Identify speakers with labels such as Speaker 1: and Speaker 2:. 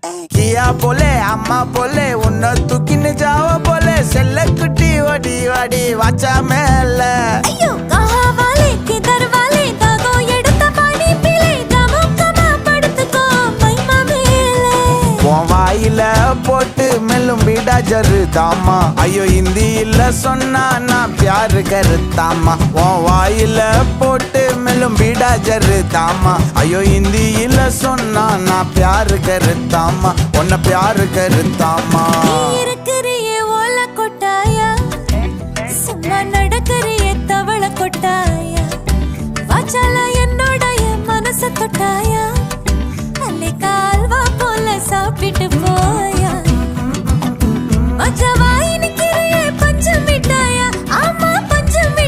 Speaker 1: किया बोले अम्मा बोले उन्ना तूकिन जाओ बोले सेल्ले कुटी वडी वडी वाचा मेले
Speaker 2: अय्यो कहा वाले किधर वाले दादो எடுத்த பாடி பிளே தமுக்கமா படுத்துக்கோ மைமா மேலே
Speaker 1: உன் வாயில போட்டு மெல்லும் பீடா ஜருதாமா ஐயோ ஹிந்தியில சொன்னா நான் प्यार करतामा உன் வாயில போட்டு மெல்லும் பீடா ஜருதாமா ஐயோ ஹிந்தியில சொன்னா நான் प्यार करतामा உன்னை प्यार करतामा